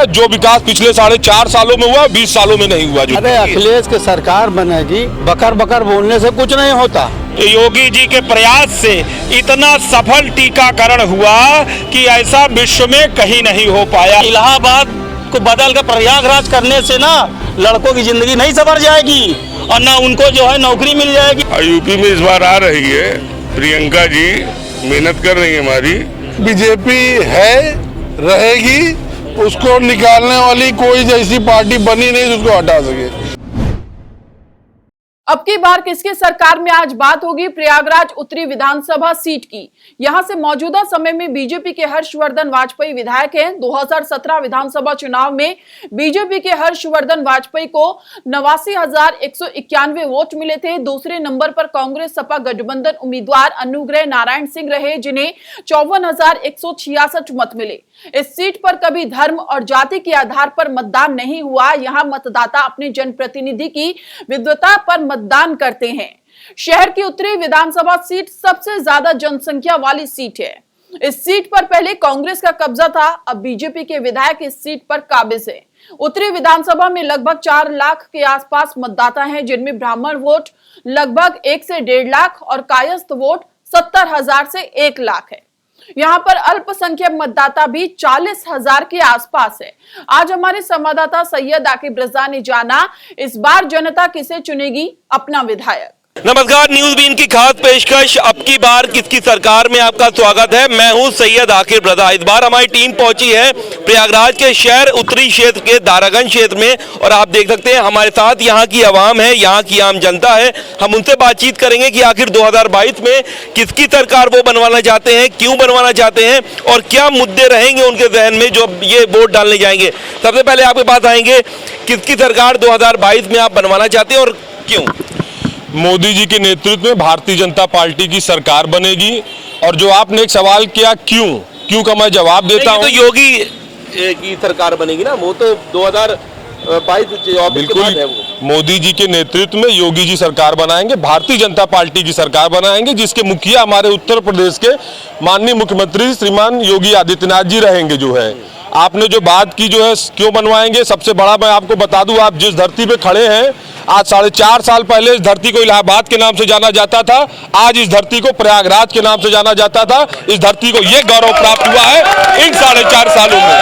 है जो विकास पिछले 4.5 सालों में हुआ, 20 सालों में नहीं हुआ। जो अरे अखिलेश की सरकार बनेगी, बकर बकर बोलने से कुछ नहीं होता। योगी जी के प्रयास से इतना सफल टीकाकरण हुआ कि ऐसा विश्व में कहीं नहीं हो पाया। इलाहाबाद को बदल कर प्रयागराज करने से ना लड़कों की जिंदगी नहीं संवर जाएगी और ना उनको जो है नौकरी मिल जाएगी। यूपी में इस बार आ रही है प्रियंका जी, मेहनत कर रही है हमारी। बीजेपी है, रहेगी, उसको निकालने वाली कोई जैसी पार्टी बनी नहीं जिसको हटा सके। अब की बार किसकी सरकार में आज बात होगी प्रयागराज उत्तरी विधानसभा सीट की। यहां से मौजूदा समय में बीजेपी के हर्षवर्धन वाजपेयी विधायक हैं। 2017 विधानसभा चुनाव में बीजेपी के हर्षवर्धन वाजपेयी को 89,191 वोट मिले थे। दूसरे नंबर पर कांग्रेस सपा गठबंधन उम्मीदवार अनुग्रह नारायण सिंह रहे, जिन्हें 54,166 मत मिले। इस सीट पर कभी धर्म और जाति के आधार पर मतदान नहीं हुआ। यहां मतदाता अपने जनप्रतिनिधि की विद्वता पर मतदान करते हैं। शहर की उत्तरी विधानसभा सीट सबसे ज्यादा जनसंख्या वाली सीट है। इस सीट पर पहले कांग्रेस का कब्जा था, अब बीजेपी के विधायक इस सीट पर काबिज है। उत्तरी विधानसभा में लगभग 4 लाख के आसपास मतदाता हैं, जिनमें ब्राह्मण वोट लगभग 1 से 1.5 लाख और कायस्थ वोट 70,000 से 1 लाख है। यहाँ पर अल्पसंख्यक मतदाता भी 40,000 के आसपास है। आज हमारे संवाददाता सैयद आकिब रजा ने जाना इस बार जनता किसे चुनेगी अपना विधायक। नमस्कार, न्यूज बीन की खास पेशकश अब की बार किसकी सरकार में आपका स्वागत है। मैं हूं सैयद आकिब रजा। इस बार हमारी टीम पहुंची है प्रयागराज के शहर उत्तरी क्षेत्र के दारागंज क्षेत्र में और आप देख सकते हैं हमारे साथ यहां की आवाम है, यहां की आम जनता है। हम उनसे बातचीत करेंगे कि आखिर 2022 में किसकी सरकार वो बनवाना चाहते हैं, क्यों बनवाना चाहते हैं और क्या मुद्दे रहेंगे उनके जहन में जो ये वोट डालने जाएंगे। सबसे पहले आपके पास आएंगे, किसकी सरकार 2022 में आप बनवाना चाहते हैं और क्यों? मोदी जी के नेतृत्व में भारतीय जनता पार्टी की सरकार बनेगी। और जो आपने एक सवाल किया क्यों का मैं जवाब देता हूं। तो योगी की सरकार बनेगी ना, वो तो 2022 बिल्कुल है वो। मोदी जी के नेतृत्व में योगी जी सरकार बनाएंगे, भारतीय जनता पार्टी की सरकार बनाएंगे, जिसके मुखिया हमारे उत्तर प्रदेश के माननीय मुख्यमंत्री श्रीमान योगी आदित्यनाथ जी रहेंगे। जो है आपने जो बात की जो है क्यों बनवाएंगे, सबसे बड़ा मैं आपको बता दूं, आप जिस धरती पे खड़े हैं, आज 4.5 साल पहले इस धरती को इलाहाबाद के नाम से जाना जाता था, आज इस धरती को प्रयागराज के नाम से जाना जाता था। इस धरती को यह गौरव प्राप्त हुआ है इन 4.5 सालों में।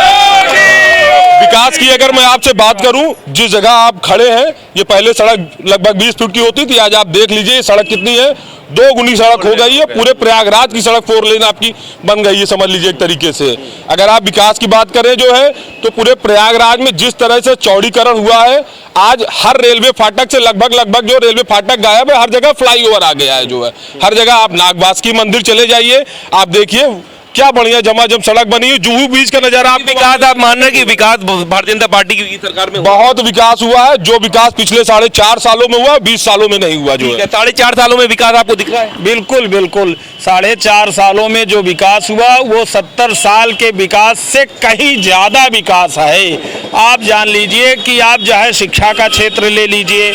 विकास की अगर मैं आपसे बात करूं, जिस जगह आप खड़े हैं, ये पहले सड़क लगभग 20 फीट की होती थी, आज आप देख लीजिए ये सड़क कितनी है, 2 गुनी सड़क हो गई है। पूरे प्रयागराज की सड़क 4 लेन आपकी बन गई है, समझ लीजिए एक तरीके से। अगर आप विकास की बात करें जो है, तो पूरे प्रयागराज में जिस तरह से चौड़ीकरण हुआ है, आज हर रेलवे फाटक से लगभग जो रेलवे फाटक गायब है, हर जगह फ्लाईओवर आ गया है। जो है हर जगह आप नागवासुकी मंदिर चले जाइए, आप देखिए क्या बढ़िया झमाझम सड़क बनी है। जुहू बीच का नजारा आप विकास आप मान रहे हैं कि विकास भारतीय जनता पार्टी की सरकार में बहुत विकास हुआ है। जो विकास पिछले 4.5 सालों में हुआ, 20 सालों में नहीं हुआ। जो है 4.5 सालों में विकास आपको दिख रहा है? बिल्कुल बिल्कुल, 4.5 सालों में जो विकास हुआ वो 70 साल के विकास से कहीं ज्यादा विकास है। आप जान लीजिए कि आप जो है शिक्षा का क्षेत्र ले लीजिए,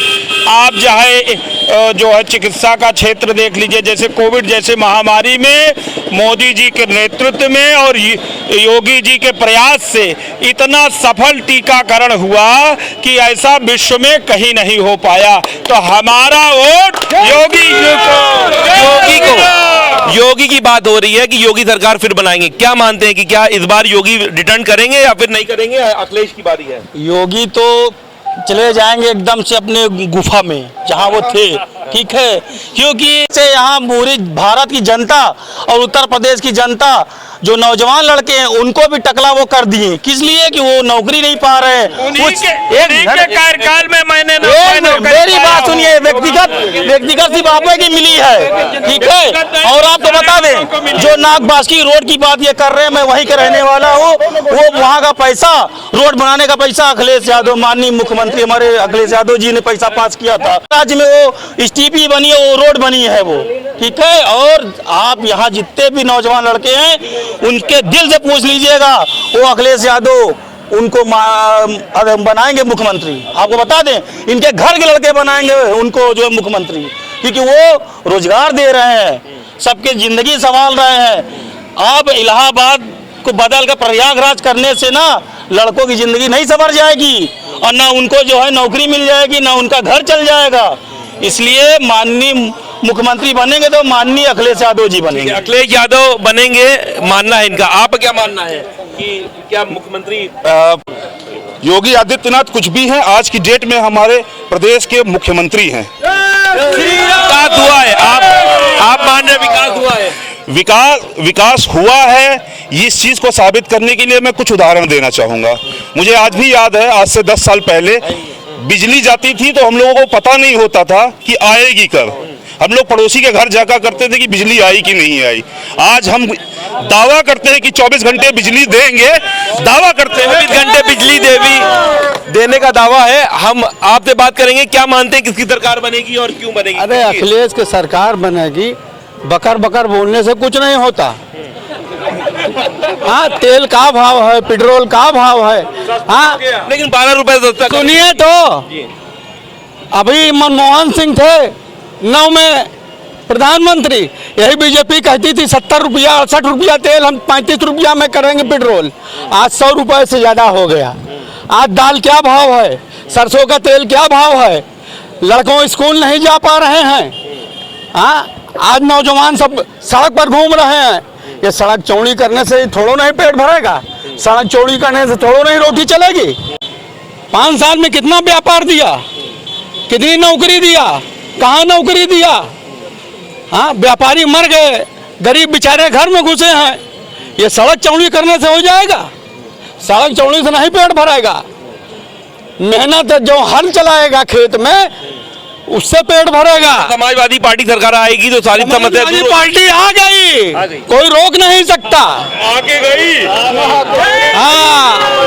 आप जो है चिकित्सा का क्षेत्र देख लीजिए। जैसे कोविड जैसे महामारी में मोदी जी के नेतृत्व में और योगी जी के प्रयास से इतना सफल टीकाकरण हुआ कि ऐसा विश्व में कहीं नहीं हो पाया। तो हमारा वोट योगी को। योगी की बात हो रही है कि योगी सरकार फिर बनाएंगे, क्या मानते हैं कि क्या इस बार योगी रिटर्न करेंगे या फिर नहीं करेंगे? अखिलेश की बारी है। योगी तो चले जाएंगे एकदम से अपने गुफा में जहां वो थे, ठीक है, क्योंकि से यहाँ पूरी भारत की जनता और उत्तर प्रदेश की जनता जो नौजवान लड़के हैं उनको भी टकला वो कर दिए। किस लिए? कि वो नौकरी नहीं पा रहे हैं। कार्यकाल में मैंने मेरी बात सुनिए, व्यक्तिगत सिर्फ आप की मिली है, ठीक है। और आपको बता दें, जो नागवासुकी रोड की बात ये कर रहे हैं, मैं वहीं का रहने वाला हूँ। वो वहाँ का पैसा, रोड बनाने का पैसा अखिलेश यादव, माननीय मुख्यमंत्री हमारे अखिलेश यादव जी ने पैसा पास किया था। राज्य में वो स्टीपी बनी है, वो रोड बनी है वो, ठीक है। और आप यहाँ जितने भी नौजवान लड़के हैं उनके दिल से पूछ लीजिएगा, वो अखिलेश यादव उनको बनाएंगे मुख्यमंत्री। आपको बता दें, इनके घर के लड़के बनाएंगे उनको जो है मुख्यमंत्री, क्योंकि वो रोजगार दे रहे हैं, सबके जिंदगी संभाल रहे हैं। आप इलाहाबाद को बदल कर प्रयागराज करने से ना लड़कों की जिंदगी नहीं संवर जाएगी और ना उनको जो है नौकरी मिल जाएगी, ना उनका घर चल जाएगा। इसलिए माननीय मुख्यमंत्री बनेंगे तो माननीय अखिलेश यादव जी बनेंगे। अखिलेश यादव बनेंगे मानना है इनका, आप क्या मानना है कि क्या मुख्यमंत्री योगी आदित्यनाथ कुछ भी हैं, आज की डेट में हमारे प्रदेश के मुख्यमंत्री हैं। विकास हुआ है, आप मान रहे विकास हुआ है? विकास हुआ है। इस चीज को साबित करने के लिए मैं कुछ उदाहरण देना चाहूंगा। मुझे आज भी याद है, आज से 10 साल पहले बिजली जाती थी तो हम लोगों को पता नहीं होता था कि आएगी कब। हम लोग पड़ोसी के घर जाकर करते थे कि बिजली आई कि नहीं आई। आज हम दावा करते हैं कि 24 घंटे बिजली देंगे, दावा करते हैं 24 घंटे बिजली देने का दावा है। हम आपसे बात करेंगे, क्या मानते हैं किसकी सरकार बनेगी और क्यों बनेगी? अरे अखिलेश की सरकार बनेगी। बकर बकर बोलने से कुछ नहीं होता। हाँ, तेल का भाव है, पेट्रोल का भाव है। हाँ, लेकिन 12 रुपए सस्ता। सुनिए तो, अभी मनमोहन सिंह थे 9 में प्रधानमंत्री, यही बीजेपी कहती थी 70 रुपया 68 रुपया तेल, हम 35 रुपया में करेंगे पेट्रोल। आज 100 रुपये से ज़्यादा हो गया। आज दाल क्या भाव है, सरसों का तेल क्या भाव है, लड़कों स्कूल नहीं जा पा रहे हैं। हाँ, आज नौजवान सब सड़क पर घूम रहे हैं। ये सड़क चौड़ी करने से थोड़ो नहीं पेट भरेगा, सड़क चौड़ी करने से थोड़ो नहीं रोटी चलेगी। 5 साल में कितना व्यापार दिया, कितनी नौकरी दिया, कहाँ नौकरी दिया? हाँ, व्यापारी मर गए, गरीब बेचारे घर में घुसे हैं। ये सड़क चौड़ी करने से हो जाएगा? सड़क चौड़ी से नहीं पेट भरेगा। मेहनत जो हल चलाएगा खेत में, उससे पेट भरेगा। समाजवादी पार्टी सरकार आएगी तो सारी समस्या समाजवादी पार्टी आ गई, कोई रोक नहीं सकता। आगे गई। हाँ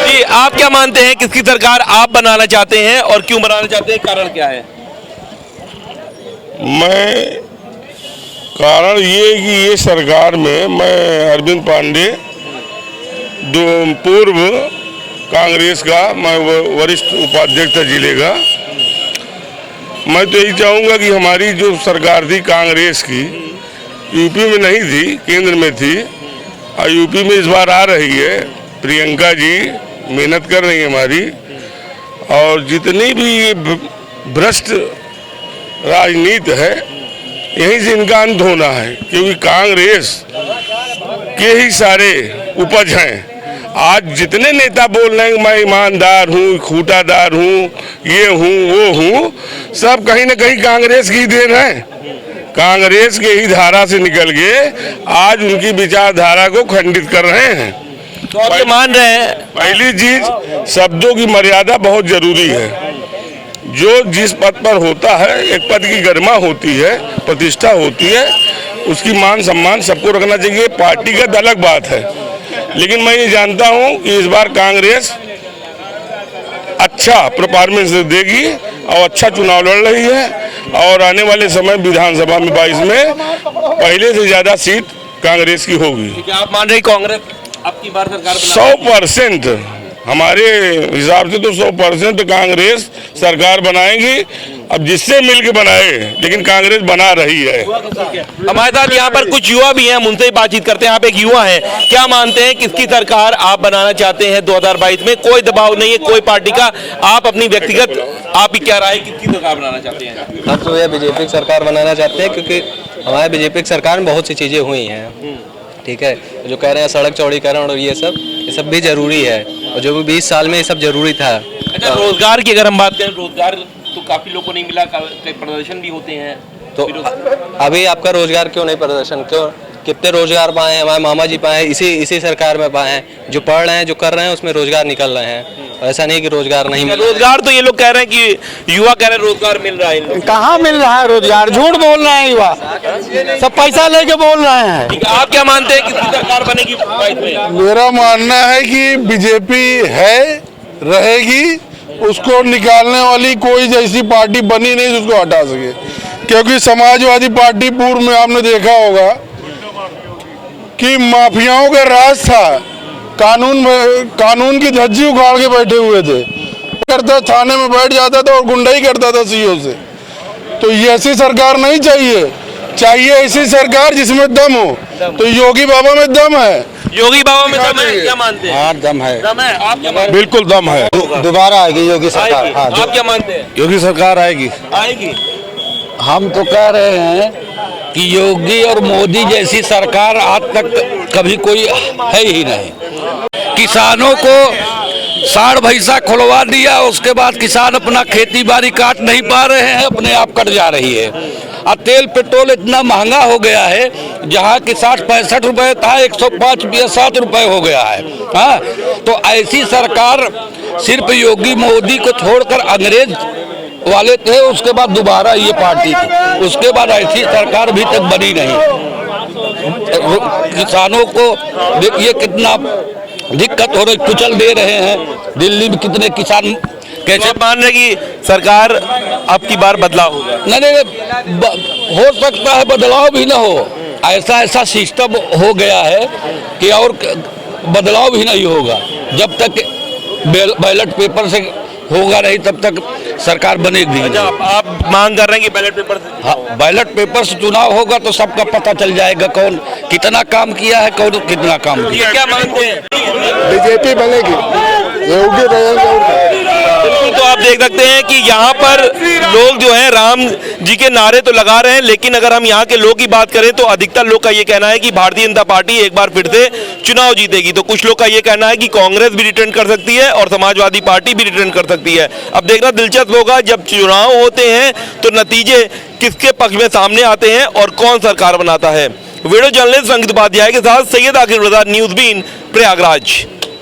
जी, आप क्या मानते हैं किसकी सरकार आप बनाना चाहते हैं और क्यों बनाना चाहते हैं, कारण क्या है? मैं कारण ये कि ये सरकार में मैं अरविंद पांडे पूर्व कांग्रेस का मैं वरिष्ठ उपाध्यक्ष था जिले का। मैं तो यही चाहूँगा कि हमारी जो सरकार थी कांग्रेस की, यूपी में नहीं थी, केंद्र में थी, और यूपी में इस बार आ रही है। प्रियंका जी मेहनत कर रही है हमारी, और जितनी भी भ्रष्ट राजनीति है यहीं से इनका अंत होना है, क्योंकि कांग्रेस के ही सारे उपज हैं। आज जितने नेता बोल रहे हैं मैं ईमानदार हूँ, खूंटादार हूँ, ये हूँ वो हूँ, सब कहीं ना कहीं कांग्रेस की देन है। कांग्रेस के ही धारा से निकल के आज उनकी विचारधारा को खंडित कर रहे हैं। तो आप ये मान रहे हैं? पहली चीज, शब्दों की मर्यादा बहुत जरूरी है। जो जिस पद पर होता है, एक पद की गरिमा होती है, प्रतिष्ठा होती है, उसकी मान सम्मान सबको रखना चाहिए। पार्टीगत अलग बात है, लेकिन मैं ये जानता हूँ कि इस बार कांग्रेस अच्छा परफॉर्मेंस देगी और अच्छा चुनाव लड़ रही है, और आने वाले समय विधानसभा में 22 में पहले से ज्यादा सीट कांग्रेस की होगी। क्या आप मान रहे हैं कांग्रेस अब की बार सरकार 100% हमारे हिसाब से तो 100% कांग्रेस सरकार बनाएगी। अब जिससे मिलके बनाए, लेकिन कांग्रेस बना रही है। हमारे साथ यहाँ पर कुछ युवा भी हैं, हम उनसे ही बातचीत करते हैं। आप एक युवा हैं, क्या मानते हैं किसकी सरकार आप बनाना चाहते हैं 2022 में? कोई दबाव नहीं है कोई पार्टी का, आप अपनी व्यक्तिगत आप ही क्या राय, किसकी सरकार बनाना चाहते हैं? हम तो ये बीजेपी की सरकार बनाना चाहते हैं, क्योंकि हमारे बीजेपी की सरकार में बहुत सी चीज़ें हुई हैं। ठीक है, जो कह रहे हैं सड़क चौड़ीकरण और ये सब भी जरूरी है, और जो भी 20 साल में ये सब जरूरी था। अच्छा, रोजगार की अगर हम बात करें, रोजगार तो काफी लोगों को नहीं मिला, कई प्रदर्शन भी होते हैं। तो अभी आपका रोजगार क्यों नहीं प्रदर्शन, क्यों? कितने रोजगार पाए हैं हमारे मामा जी, पाए हैं इसी सरकार में पाए हैं। जो पढ़ रहे हैं, जो कर रहे हैं, उसमें रोजगार निकल रहे हैं। ऐसा नहीं कि रोजगार नहीं मिल रहा है। रोजगार तो ये लोग कह रहे हैं कि युवा कह रहे हैं रोजगार मिल रहा है। कहाँ मिल रहा है रोजगार? झूठ बोल रहे हैं युवा, सब पैसा लेके बोल रहे हैं। ठीक है, आप क्या मानते हैं किसकी सरकार बनेगी 22 में? मेरा मानना है कि बीजेपी है, रहेगी, उसको निकालने वाली कोई जैसी पार्टी बनी नहीं जिसको हटा सके। क्योंकि समाजवादी पार्टी पूर्व में आपने देखा होगा कि माफियाओं का राज था, कानून की धज्जी उखाड़ के बैठे हुए थे, करता थाने में बैठ जाता था और गुंडाई करता था सीओ से। तो ये ऐसी सरकार नहीं चाहिए। चाहिए ऐसी सरकार जिसमें दम हो, तो योगी बाबा में दम है। योगी बाबा में दम है, क्या मानते हैं? हाँ दम है, दम है, आप क्या मानते बिल्कुल दम है। दोबारा आएगी योगी हैं? सरकार। आएगी। हाँ आप क्या मानते हैं? योगी सरकार आएगी। आएगी। हम तो कह रहे हैं कि योगी और मोदी जैसी सरकार आज तक कभी कोई है ही नहीं। किसानों को साढ़ भैंसा खुलवा दिया, उसके बाद किसान अपना खेती बाड़ी काट नहीं पा रहे हैं, अपने आप कट जा रही है। और तेल पेट्रोल इतना महंगा हो गया है, जहाँ की 60-65 रुपए था 105-7 रुपए हो गया है। हाँ, तो ऐसी सरकार सिर्फ योगी मोदी को छोड़कर अंग्रेज वाले थे, उसके बाद दोबारा ये पार्टी थी, उसके बाद ऐसी सरकार भी तक बनी नहीं। किसानों को देखिए कितना दिक्कत हो रही, कुचल दे रहे हैं। दिल्ली में कितने किसान कैसे मान रहे कि सरकार अब की बार बदलाव होगा? नहीं, हो सकता है बदलाव भी ना हो। ऐसा सिस्टम हो गया है कि और बदलाव भी नहीं होगा। जब तक बैलेट पेपर से होगा नहीं तब तक सरकार बनेगी। अच्छा, आप मांग कर रहे हैं कि बैलेट पेपर से? हाँ, बैलेट पेपर से चुनाव होगा तो सबका पता चल जाएगा कौन कितना काम किया है, कौन कितना काम किया। क्या मानते हैं? बीजेपी बनेगी, योगी रहेंगे। बिल्कुल, तो आप देख सकते हैं कि यहाँ पर लोग जो है राम जी के नारे तो लगा रहे हैं, लेकिन अगर हम यहाँ के लोग की बात करें तो अधिकतर लोग का ये कहना है कि भारतीय जनता पार्टी एक बार फिर से चुनाव जीतेगी। तो कुछ लोग का ये कहना है कि कांग्रेस भी रिटर्न कर सकती है और समाजवादी पार्टी भी रिटर्न कर सकती है। अब देखना दिलचस्प होगा, जब चुनाव होते हैं तो नतीजे किसके पक्ष में सामने आते हैं और कौन सरकार बनाता है। वीडियो जर्नलिस्ट संगीत उपाध्याय के साथ सैयद आकिब रजा, न्यूज़ बीन, प्रयागराज।